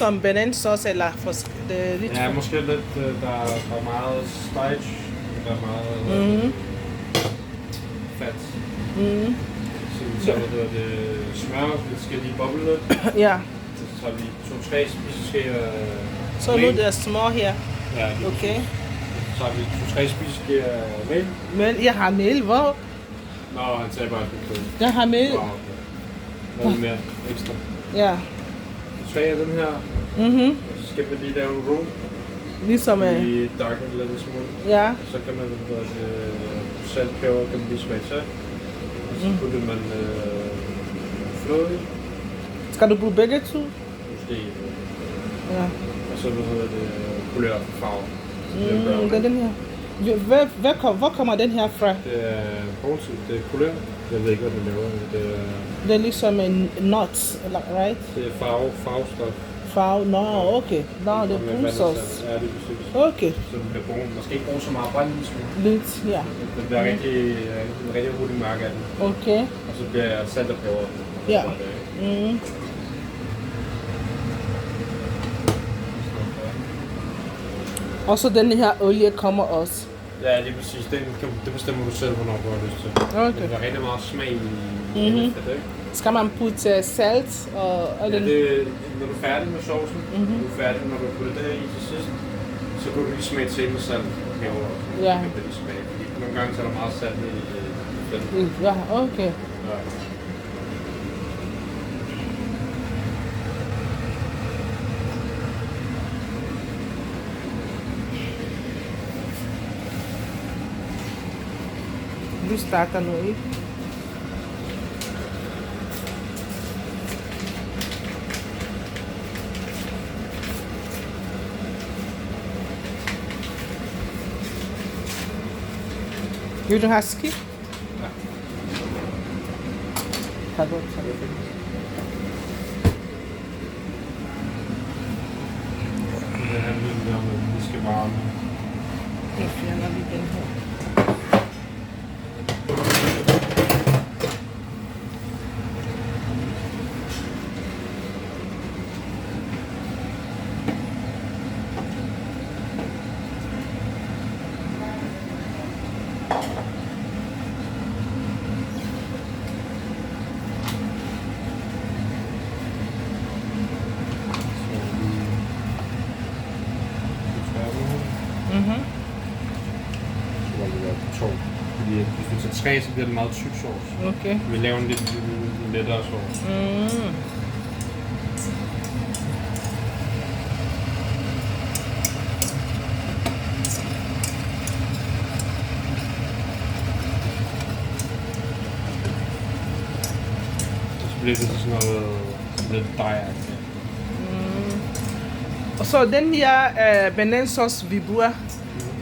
ligesom bananasauce, eller det er lidt... Ja, måske lidt, der er meget starch, der er meget fat. Så hvad det smør, det skal lige boble lidt. Ja. Så tager vi 2-3 spiseskeer Så nu det er smør her. Ja, okay. Så tager vi 2-3 spiseskeer mel. Men jeg har mel, hvor? Nå, han sagde bare, at det Jeg har mel. Wow. Noget mere ekstra. Ja. 3 af den her. Så skal vi lige lave en roux. Ligesom lige dakken lidt smule. Ja. Så kan man salt, peber, kan man lige smage til. Og så putter man fløde i. Skal du bruge begge to? Måske. Ja. Og så kulør farve. Det er den her. Hvor kommer den her fra? Det er Poulsen, det er kulør. Jeg ved ikke, hvad det laver. Det er ligesom en nut, right? Det er farvestof. Farve? Nå, okay. Nå, det er brunsauce. Ja, det er præcis. Okay. Så den bliver brun. Man skal ikke bruge så meget brændt i små. Lidt, ja. Den bliver rigtig hurtig mørk af den. Okay. Og så bliver salt og peber. Ja. Og så den her olie kommer også. Ja, lige præcis. Det bestemmer du selv, hvornår du har lyst til. Okay. Men der er rigtig meget smag i det. Skal man putte salt og ja, det, når du er færdig med sovsen, du er færdig, når du putter det i til sidst, så kan du lige smage til med salt og peber. Ja. Det kan lige smage. Fordi nogle gange så er der meget salt i den. Ja, okay. Ja. Du starter nu, ikke? Vil du have skidt? Ja. Tak godt. Det handler om, at vi skal varme. Jeg fjerner lige den her. Fordi hvis vi tager 3, så bliver det meget tyk sauce. Okay. Vi laver en lidt lettere sauce. Så bliver det sådan noget lidt dejagtigt. Og så den her bananasauce, vi bruger,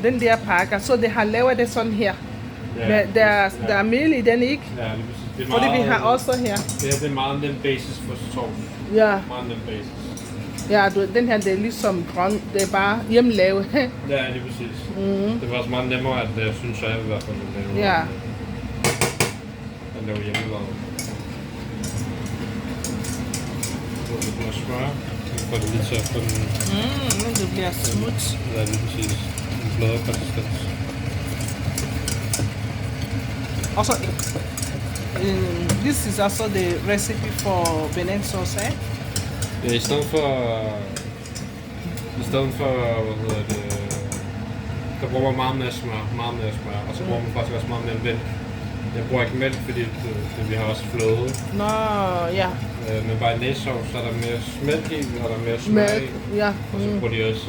den der pakker, så det har lavet det sådan her. Ja, der er mel i den, ikke? Ja, det er Fordi meget, vi har også her. Det er meget nem basis for sauce. Ja. Meget nem basis. Ja, den her, det er ligesom grøn, det er bare hjemmelavet. Ja, lige præcis. Det var også meget nemmere, at jeg synes, jeg i hvert fald at lave. Ja. At lave hjemmelavet. Så lidt mere smør. Så får det lige til at få den... Men det bliver smooth. Ja, lige præcis. En blødere konsistens. Also, this is also the recipe for banana sauce, eh? Ja, i stedet for, hvad hedder det, der bruger man meget mere smør, og så bruger man faktisk også meget mere mælk. Jeg bruger ikke mælk, fordi vi har også fløde. Nå, ja. Men bare i næsauce, så er der mere mælk i, og der er mere smør i. Ja. Og så bruger de også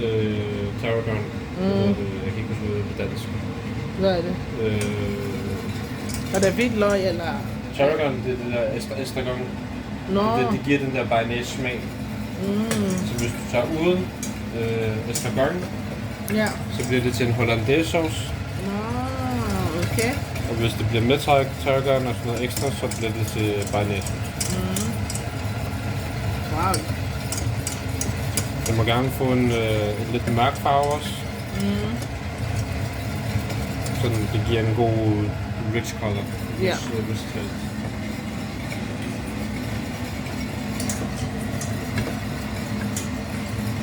tarragon. Jeg kan ikke huske noget på dansk. Hvad er det? Er det hvidløg, eller? Tarragon, det er det der estragon. Nå. Det giver den der bearnaise-smag. Så hvis du tager uden estragon, ja, så bliver det til en hollandaise sauce. Nå, okay. Og hvis det bliver med tarragon og sådan noget ekstra, så bliver det til bearnaise. Wow. Den må gerne få en lidt mørk farve også. Så det giver en god rich color. Ja. Rich taste.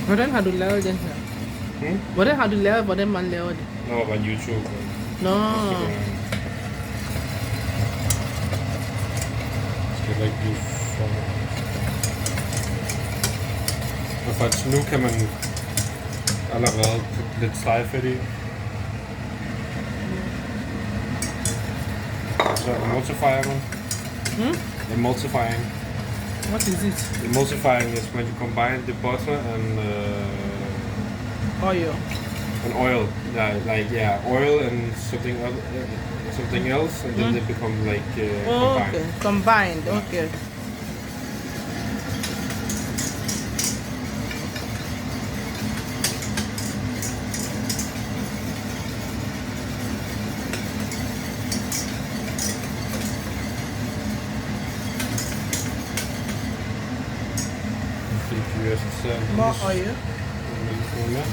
Hvordan har du lavet den her? Hvordan har du lavet, hvordan man laver det? Nå, var YouTube. Nå. Skal det ikke blive for... Og faktisk nu kan man allerede putte lidt stegefedt i. So emulsifying. Emulsifying. What is it? Emulsifying is when you combine the butter and Oil. oil. Oil and something else, and then they become like combined. Okay, combined. Okay. Frityrer sig selv. More oil. En lille smule mere.